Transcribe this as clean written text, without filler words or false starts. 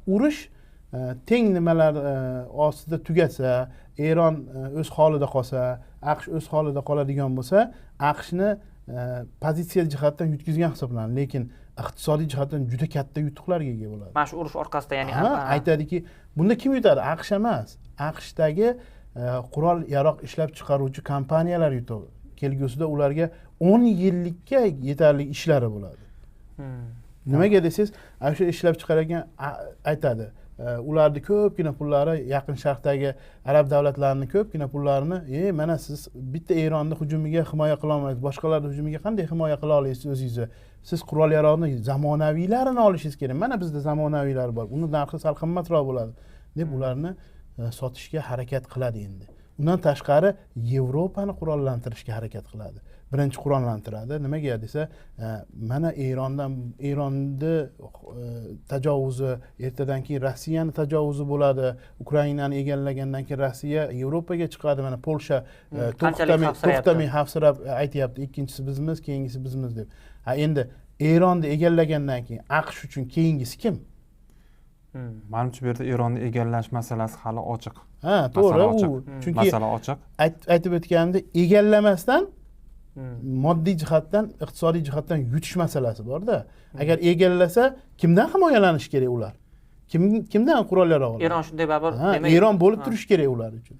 urush teng nimalar ostida tugasa, Eron o'z holida qolsa, AQSh o'z holida qoladigan bo'lsa, AQShni pozitsiya jihatdan yutqizgan hisoblanadi, lekin iqtisodiy jihatdan juda katta yutuqlarga ega bo'ladi. Mana shu urush orqasida, ya'ni aytadiki, bunda kim yutadi? AQSh emas. AQShdagi qurol yarog' ishlab chiqaruvchi kompaniyalar yutadi. Kelgusida ularga 10 yillikka yetarli ishlari bo'ladi. Nimaga desangiz, o'sha ishlab chiqargan aytadi. Ularning ko'pgina pullari Yaqin Sharqdagi arab davlatlarini ko'pgina pullarini, mana siz bitta Eronni hujumiga himoya qila olmaysiz, boshqalarning hujumiga qanday himoya qila olasiz o'zingizni? Siz qurol yaroqni zamonaviylarini olishingiz kerak. Mana bizda zamonaviylar bor. Uni narxi sal qimmatroq bo'ladi deb ularni sotishga harakat qiladi endi. Undan tashqari Yevropani qurollantirishga harakat qiladi. Birinchi qurollantiradi. Nimaga desa, mana Eronni tajovuzi, ertadan keyin Rossiyani tajovuzi bo'ladi. Ukrainani egallagandan keyin Rossiya Yevropaga chiqadi. Mana Polsha to'xtamay xavfsirab aytayapti, ikkinchisi bizmiz, keyingisi bizmiz deb. Endi Eronni egallagandan keyin AQSh uchun keyingisi kim? Menimcha bu yerda Eronni egallash masalasi hali ochiq. To'g'ri, chunki masala ochiq. Aytib o'tganimda, egallamasdan moddiy jihatdan, iqtisodiy jihatdan yutish masalasi bor-da. Agar egallasa, kimdan himoyalanish kerak ular? Kimdan qurol yarog' oladi? Eron shunday baribir Eron bo'lib turish kerak ular uchun.